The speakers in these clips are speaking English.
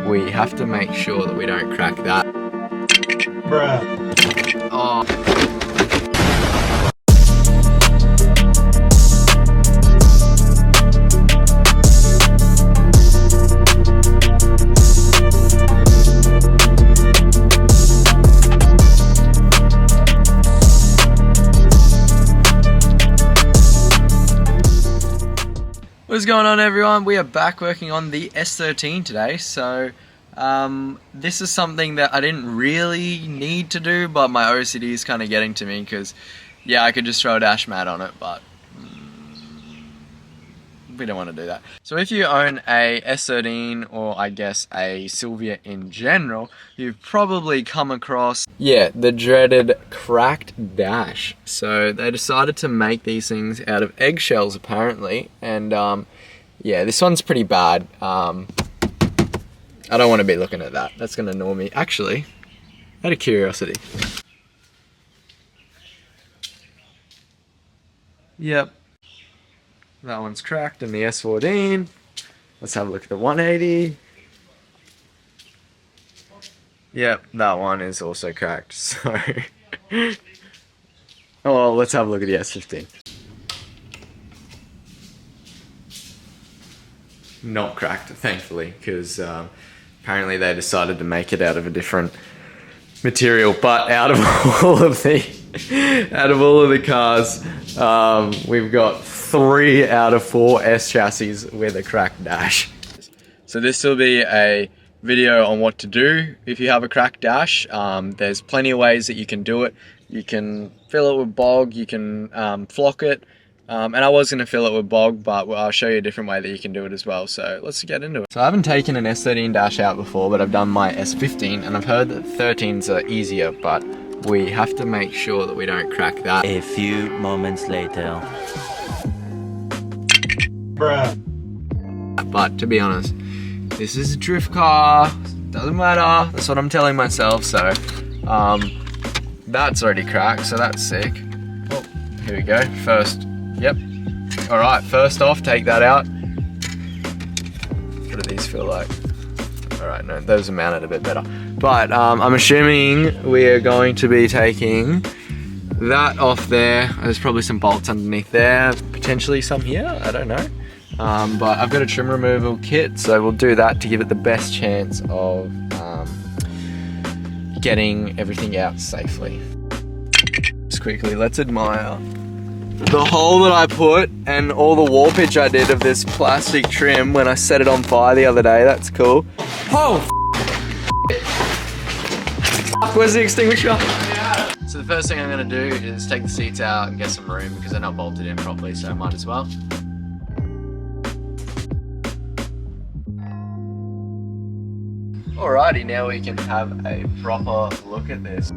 we have to make sure that we don't crack that. Bruh. Oh. What's going on, everyone? We are back working on the S13 today. So this is something that I didn't really need to do, but my OCD is kind of getting to me because yeah, I could just throw a dash mat on it, but we don't want to do that. So if you own a S13 or I guess a Silvia in general, you've probably come across, yeah, the dreaded cracked dash. So they decided to make these things out of eggshells apparently, and yeah, this one's pretty bad. I don't want to be looking at that. That's going to annoy me. Actually, out of curiosity. Yep. That one's cracked in the S14. Let's have a look at the 180. Yep, that one is also cracked. So, oh well, let's have a look at the S15. Not cracked, thankfully, because apparently they decided to make it out of a different material. But out of all of the cars, we've got 3 out of 4 S chassis with a cracked dash. So this will be a video on what to do if you have a cracked dash. There's plenty of ways that you can do it. You can fill it with bog, you can flock it, and I was going to fill it with bog, but I'll show you a different way that you can do it as well. So let's get into it. So I haven't taken an S13 dash out before, but I've done my S15, and I've heard that 13s are easier, but we have to make sure that we don't crack that. A few moments later. Bruh. But to be honest, this is a drift car, doesn't matter, that's what I'm telling myself. So that's already cracked, so that's sick. Oh, here we go, first, yep. Alright, first off, take that out. What do these feel like? Alright, no, those are mounted a bit better. But I'm assuming we are going to be taking that off there. There's probably some bolts underneath there, potentially some here, I don't know. But I've got a trim removal kit, so we'll do that to give it the best chance of getting everything out safely. Just quickly, let's admire the hole that I put and all the warpage I did of this plastic trim when I set it on fire the other day. That's cool. Oh, where's the extinguisher? So the first thing I'm going to do is take the seats out and get some room because they're not bolted in properly, so I might as well. Alrighty, now we can have a proper look at this.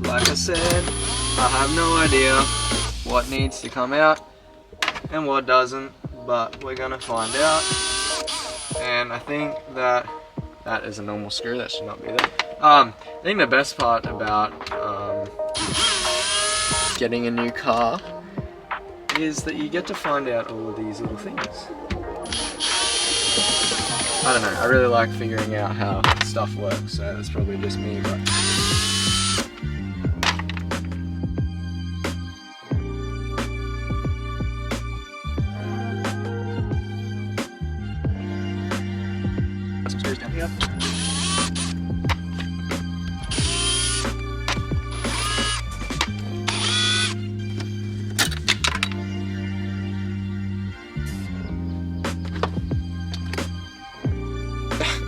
Like I said, I have no idea what needs to come out and what doesn't, but we're gonna find out. And I think that is a normal screw, that should not be there. I think the best part about getting a new car is that you get to find out all of these little things. I don't know, I really like figuring out how stuff works, so that's probably just me, but some screws down here.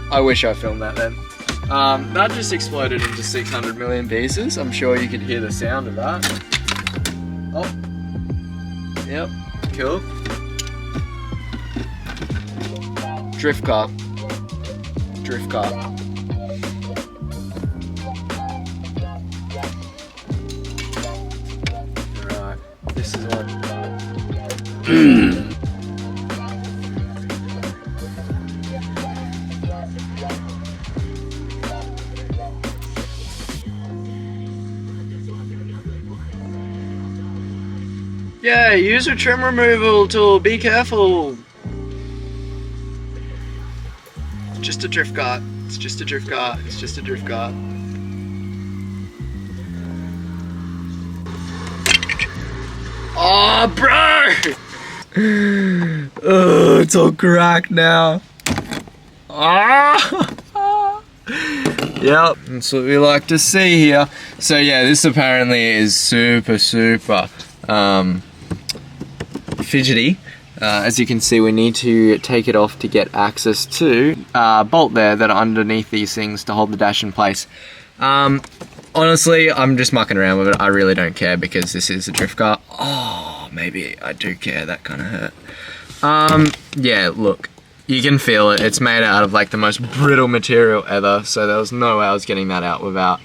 I wish I filmed that then. That just exploded into 600 million pieces. I'm sure you could hear the sound of that. Oh, yep, cool. Drift car. Drift car. Alright, this is one. Yeah, use a trim removal tool, be careful. Just a drift guard. It's just a drift guard. It's just a drift guard. Oh, bro! Oh, it's all cracked now. Ah! Yep, that's what we like to see here. So yeah, this apparently is super fidgety. As you can see, we need to take it off to get access to bolt there that are underneath these things to hold the dash in place. Honestly, I'm just mucking around with it. I really don't care because this is a drift car. Oh, maybe I do care. That kind of hurt. Yeah, look. You can feel it. It's made out of like the most brittle material ever, so there was no way I was getting that out without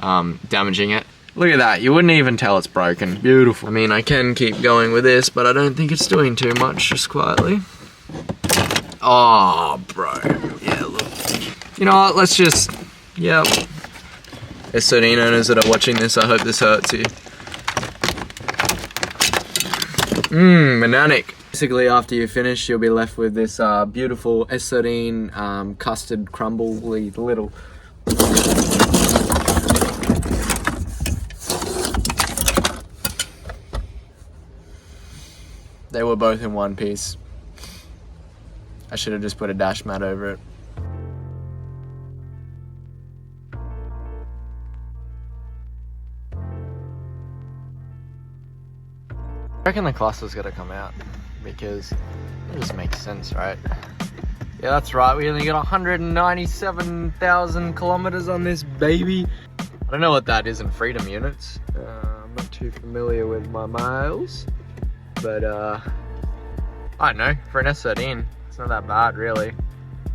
damaging it. Look at that. You wouldn't even tell it's broken. Beautiful. I mean, I can keep going with this, but I don't think it's doing too much, just quietly. Oh, bro. Yeah, look. You know what? Let's just... Yep. S13 owners that are watching this, I hope this hurts you. Manic. Basically, after you finish, you'll be left with this beautiful S13 custard crumbly little. They were both in one piece. I should have just put a dash mat over it. I reckon the cluster's gotta come out because it just makes sense, right? Yeah, that's right. We only got 197,000 kilometers on this baby. I don't know what that is in freedom units. I'm not too familiar with my miles, but I don't know. For an S13, it's not that bad, really.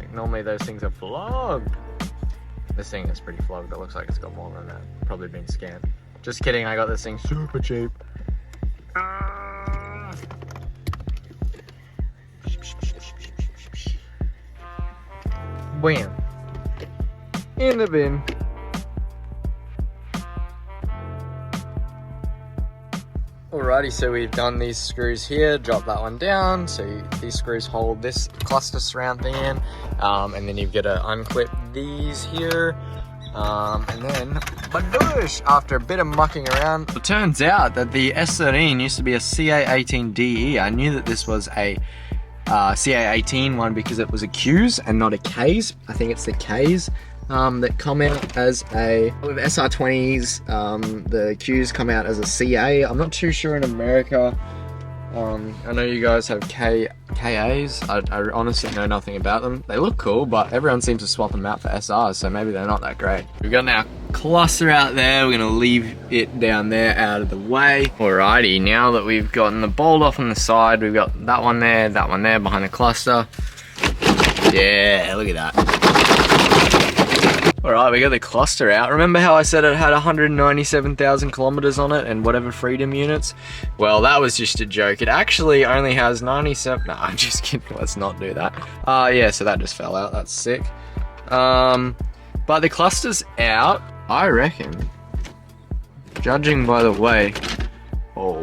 Like, normally those things are flogged. This thing is pretty flogged. It looks like it's got more than that. Probably been scanned. Just kidding. I got this thing super cheap. Bam. In the bin. Alrighty, so we've done these screws here, drop that one down, so these screws hold this cluster surround thing in, and then you've got to unclip these here, and then, badoosh, after a bit of mucking around, it turns out that the S13 used to be a CA18DE. I knew that this was a CA18 one because it was a Q's and not a K's. I think it's the K's that come out as a, with SR20s, the Q's come out as a CA. I'm not too sure in America. I know you guys have KAs. I honestly know nothing about them. They look cool, but everyone seems to swap them out for SRs, so maybe they're not that great. We've got our cluster out there. We're gonna leave it down there out of the way. Alrighty, now that we've gotten the bolt off on the side, we've got that one there behind the cluster. Yeah, look at that. Alright, we got the cluster out. Remember how I said it had 197,000 kilometers on it and whatever freedom units? Well, that was just a joke. It actually only has 97... Nah, I'm just kidding. Let's not do that. Yeah, so that just fell out. That's sick. But the cluster's out, I reckon. Judging by the way... Oh,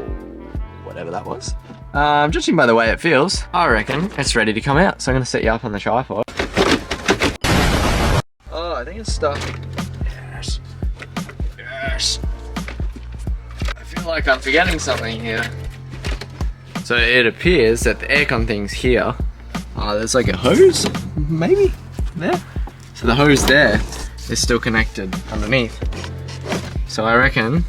whatever that was. Judging by the way it feels, I reckon it's ready to come out. So I'm going to set you up on the tripod. I think it's stuck. Yes. Yes. I feel like I'm forgetting something here. So it appears that the aircon thing's here. There's like a hose, maybe? There? So the hose there is still connected underneath. So I reckon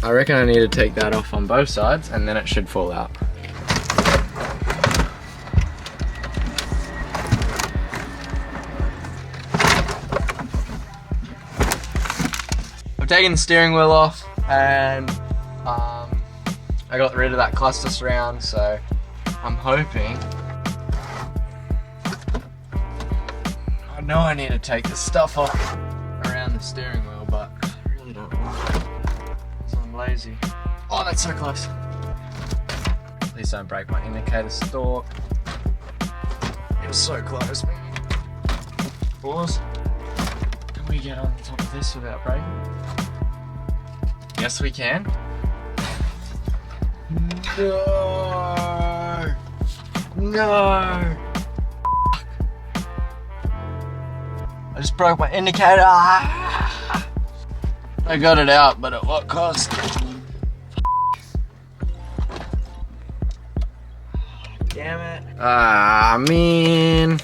I need to take that off on both sides and then it should fall out. I've taken the steering wheel off and I got rid of that cluster surround, so I'm hoping. I know I need to take the stuff off around the steering wheel, but I really don't want to because I'm lazy. Oh, that's so close. Please don't break my indicator stalk. It was so close, man. Pause. Can we get on top of this without breaking? Yes, we can. No! No! I just broke my indicator. I got it out, but at what cost? Damn it. Ah, man.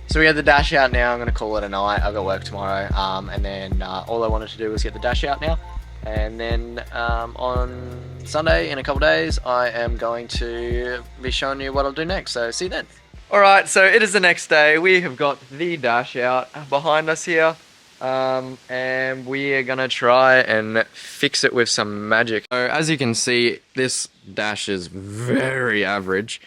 So we have the dash out now. I'm gonna call it a night. I've got work tomorrow. And then all I wanted to do was get the dash out now. And then on Sunday, in a couple days, I am going to be showing you what I'll do next. So see you then. Alright, so it is the next day. We have got the dash out behind us here. And we are gonna try and fix it with some magic. So as you can see, this dash is very average.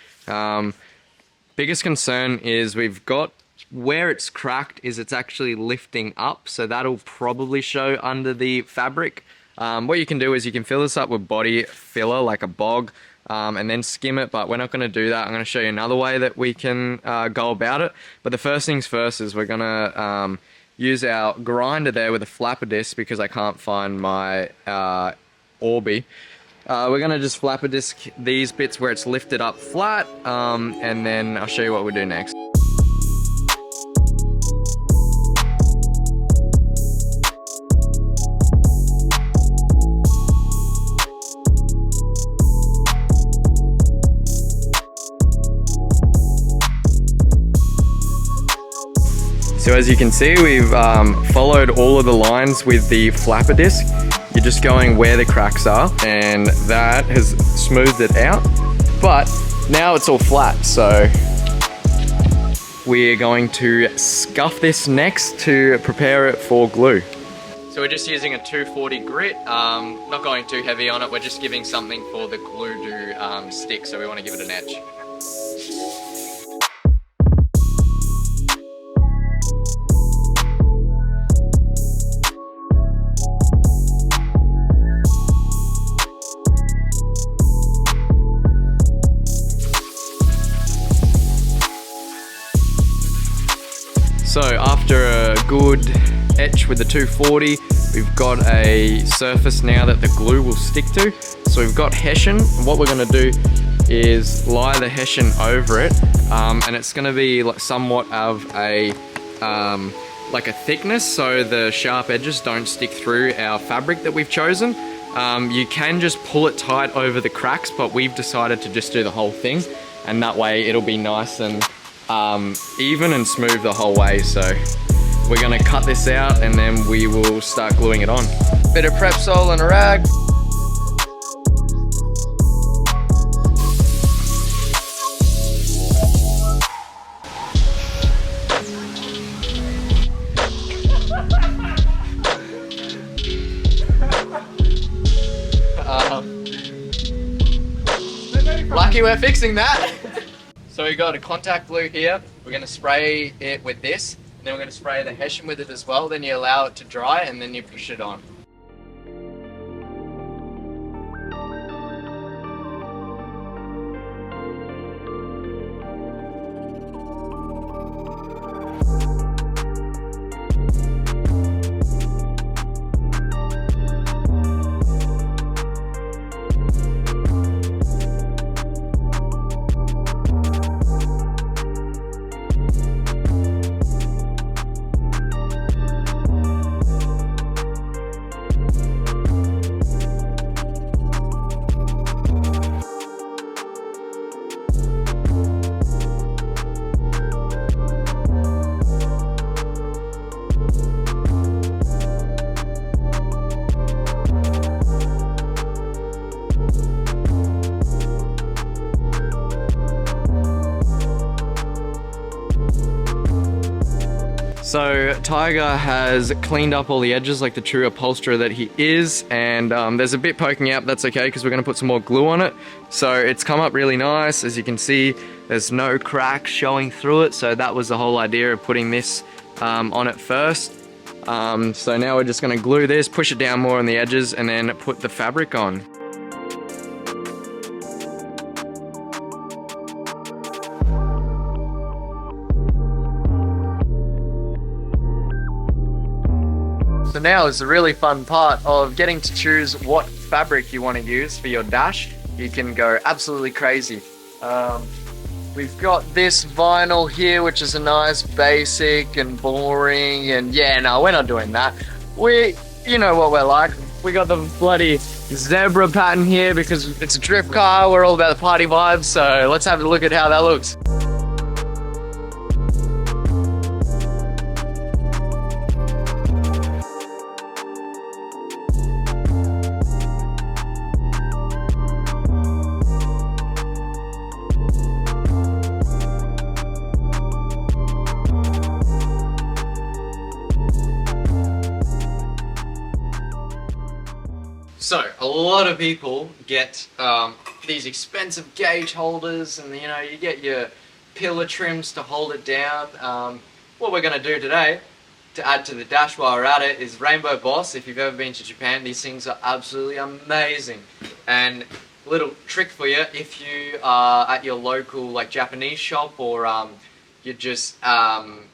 Biggest concern is we've got where it's cracked is it's actually lifting up, so that'll probably show under the fabric. What you can do is you can fill this up with body filler like a bog, and then skim it, but we're not going to do that. I'm going to show you another way that we can go about it. But the first things first is we're going to use our grinder there with a flapper disc because I can't find my Orbi. We're going to just flapper disc these bits where it's lifted up flat, and then I'll show you what we do next. So as you can see, we've followed all of the lines with the flapper disc. You're just going where the cracks are, and that has smoothed it out. But now it's all flat, so we're going to scuff this next to prepare it for glue. So we're just using a 240 grit, not going too heavy on it. We're just giving something for the glue to stick, so we want to give it an edge. So after a good etch with the 240, we've got a surface now that the glue will stick to. So we've got hessian, and what we're gonna do is lie the hessian over it, and it's gonna be like somewhat of a, like a thickness so the sharp edges don't stick through our fabric that we've chosen. You can just pull it tight over the cracks, but we've decided to just do the whole thing, and that way it'll be nice and even and smooth the whole way. So we're gonna cut this out and then we will start gluing it on. Bit of prep sol and a rag. Lucky we're fixing that. So we got a contact glue here. We're going to spray it with this, and then we're going to spray the hessian with it as well. Then you allow it to dry, and then you push it on. So Tiger has cleaned up all the edges like the true upholsterer that he is, and there's a bit poking out, but that's okay because we're going to put some more glue on it. So it's come up really nice. As you can see, there's no cracks showing through it, so that was the whole idea of putting this on it first. So now we're just going to glue this, push it down more on the edges, and then put the fabric on. So now is the really fun part of getting to choose what fabric you want to use for your dash. you can go absolutely crazy. We've got this vinyl here, which is a nice basic and boring, and yeah, no, we're not doing that. You know what we're like. We got the bloody zebra pattern here because it's a drift car. We're all about the party vibes, so let's have a look at how that looks. So, a lot of people get these expensive gauge holders, and you know, you get your pillar trims to hold it down. What we're going to do today, to add to the dash while we're at it, is Rainbow Boss. If you've ever been to Japan, these things are absolutely amazing. And little trick for you, if you are at your local like Japanese shop, or you're just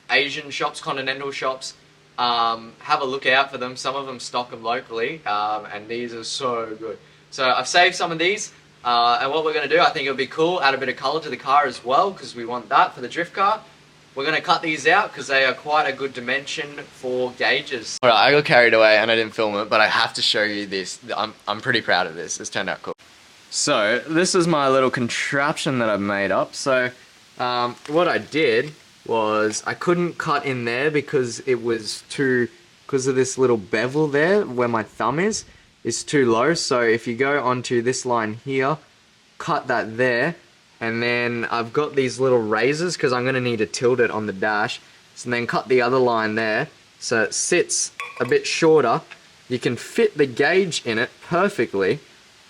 Asian shops, continental shops, have a look out for them. Some of them stock them locally, and these are so good. So I've saved some of these, and what we're going to do, I think it'll be cool, add a bit of colour to the car as well, because we want that for the drift car. We're going to cut these out because they are quite a good dimension for gauges. Alright, I got carried away and I didn't film it, but I have to show you this. I'm pretty proud of this. It's turned out cool. So this is my little contraption that I've made up. So what I did was I couldn't cut in there because it was because of this little bevel there where my thumb is too low. So if you go onto this line here, cut that there, and then I've got these little razors because I'm going to need to tilt it on the dash. So then cut the other line there so it sits a bit shorter. You can fit the gauge in it perfectly,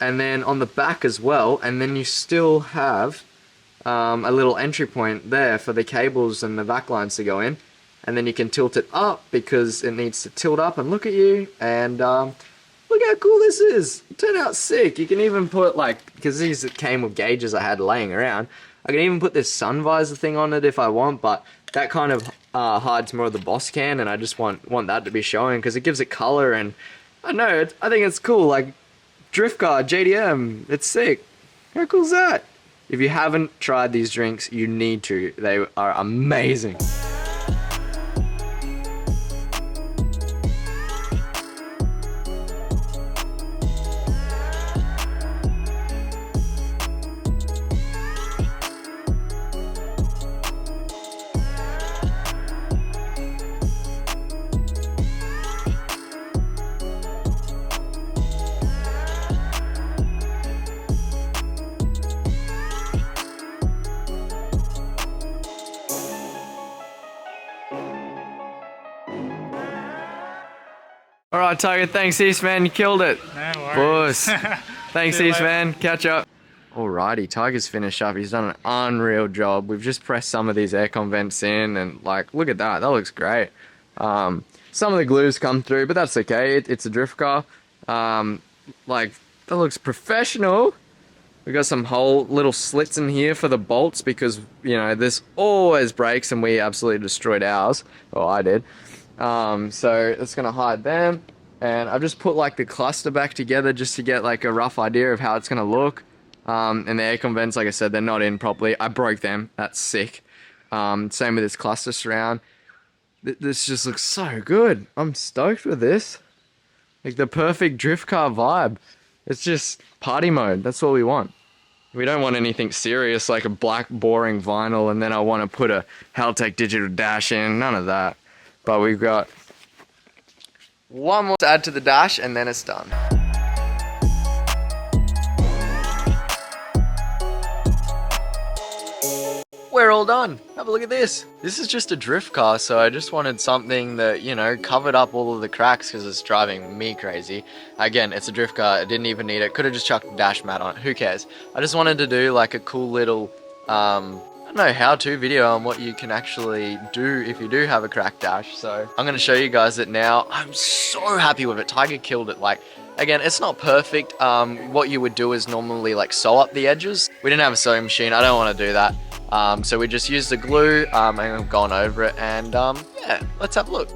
and then on the back as well, and then you still have a little entry point there for the cables and the back lines to go in, and then you can tilt it up because it needs to tilt up, and look at you, and look how cool this is. It turned out sick. You can even put, like, because these came with gauges I had laying around, I can even put this sun visor thing on it if I want, but that kind of hides more of the boss can, and I just want that to be showing because it gives it color, and I don't know, I think it's cool. Like, drift car, JDM, it's sick. How cool is that? If you haven't tried these drinks, you need to. They are amazing. Alright, Tiger, thanks Eastman, you killed it. No worries. Boss. Thanks Eastman, catch up. Alrighty, Tiger's finished up. He's done an unreal job. We've just pressed some of these aircon vents in, and like, look at that, that looks great. Some of the glue's come through, but that's okay, it's a drift car. Like, that looks professional. We got some whole little slits in here for the bolts because, you know, this always breaks, and we absolutely destroyed ours. Well, I did. So it's gonna hide them, and I've just put like the cluster back together just to get like a rough idea of how it's gonna look. And the aircon vents, like I said, they're not in properly. I broke them. That's sick. Same with this cluster surround. This just looks so good. I'm stoked with this. Like the perfect drift car vibe. It's just party mode. That's what we want. We don't want anything serious like a black boring vinyl, and then I want to put a Haltech digital dash in. None of that. But we've got one more to add to the dash, and then it's done. We're all done. Have a look at this. This is just a drift car, so I just wanted something that, you know, covered up all of the cracks because it's driving me crazy. Again, it's a drift car. I didn't even need it. Could have just chucked a dash mat on it. Who cares? I just wanted to do like a cool little I don't know, how-to video on what you can actually do if you do have a cracked dash. So I'm going to show you guys it now. I'm so happy with it. Tiger killed it. Like, again, it's not perfect. What you would do is normally like sew up the edges. We didn't have a sewing machine. I don't want to do that. So we just used the glue and I've gone over it, and yeah, let's have a look.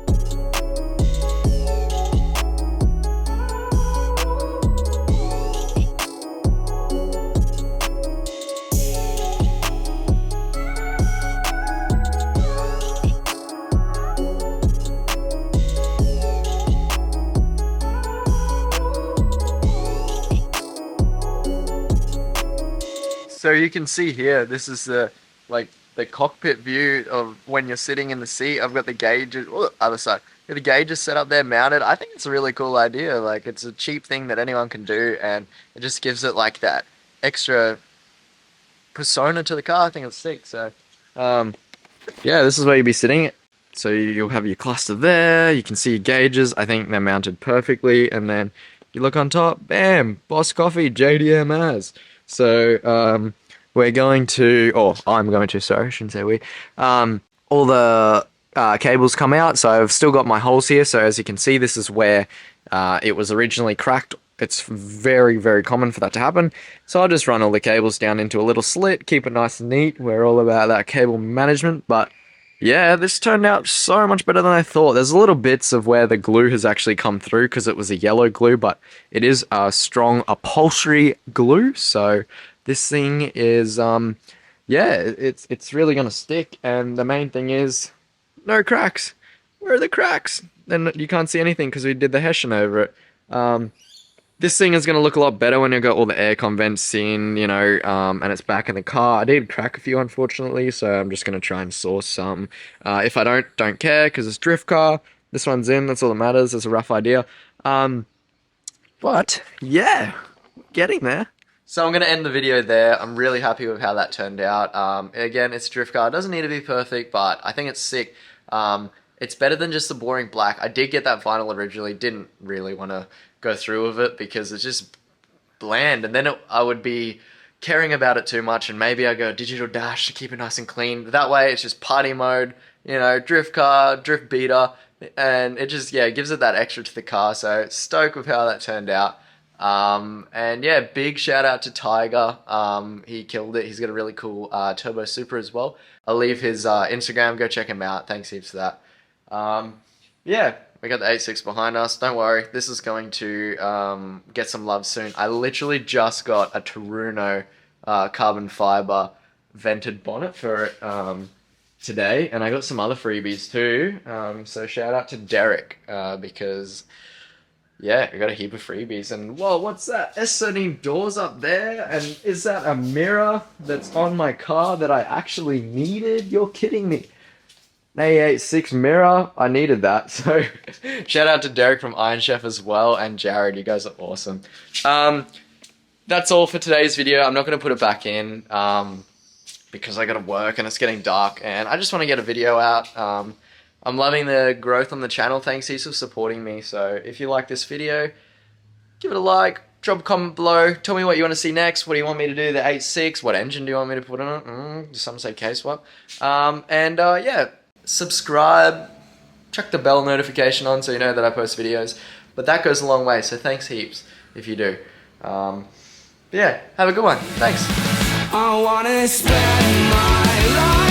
So you can see here, this is the cockpit view of when you're sitting in the seat. I've got the gauges, other side. Got the gauges set up there, mounted. I think it's a really cool idea. Like, it's a cheap thing that anyone can do, and it just gives it like that extra persona to the car. I think it's sick. So, yeah, this is where you'll be sitting. So you'll have your cluster there. You can see your gauges. I think they're mounted perfectly. And then you look on top, bam, Boss Coffee, JDM as. So, we're going to, or I'm going to, sorry, I shouldn't say we. All the cables come out, so I've still got my holes here. So as you can see, this is where it was originally cracked. It's very, very common for that to happen. So I'll just run all the cables down into a little slit, keep it nice and neat. We're all about that cable management, but yeah, this turned out so much better than I thought. There's little bits of where the glue has actually come through because it was a yellow glue, but it is a strong upholstery glue. So this thing is, yeah, it's really going to stick. And the main thing is no cracks. Where are the cracks? Then you can't see anything because we did the hessian over it. This thing is going to look a lot better when you've got all the aircon vents in, you know, and it's back in the car. I did crack a few, unfortunately, so I'm just going to try and source some. If I don't care, because it's drift car. This one's in, that's all that matters. It's a rough idea. But, yeah, getting there. So I'm going to end the video there. I'm really happy with how that turned out. Again, it's a drift car. It doesn't need to be perfect, but I think it's sick. It's better than just the boring black. I did get that vinyl originally. Didn't really want to go through with it because it's just bland, and then I would be caring about it too much, and maybe I go digital dash to keep it nice and clean. But that way it's just party mode, you know, drift car, drift beater, and it just, yeah, gives it that extra to the car. So stoked with how that turned out. And yeah, big shout out to Tiger. He killed it. He's got a really cool Turbo Supra as well. I'll leave his Instagram, go check him out. Thanks heaps for that. Yeah, we got the 8.6 behind us. Don't worry, this is going to get some love soon. I literally just got a Taruno carbon fiber vented bonnet for it today, and I got some other freebies too. So shout out to Derek because yeah, I got a heap of freebies. And whoa, what's that? S13 doors up there, and is that a mirror that's on my car that I actually needed? You're kidding me. A86 mirror, I needed that. So shout out to Derek from Iron Chef as well, and Jared, you guys are awesome. That's all for today's video. I'm not going to put it back in because I got to work and it's getting dark, and I just want to get a video out. I'm loving the growth on the channel. Thanks heaps for supporting me. So if you like this video, give it a like, drop a comment below, tell me what you want to see next. What do you want me to do? The 8.6, what engine do you want me to put on it? Some say K-swap. Yeah, subscribe, chuck the bell notification on so you know that I post videos. But that goes a long way, so thanks heaps if you do. Yeah, have a good one. Thanks. I wanna spend my life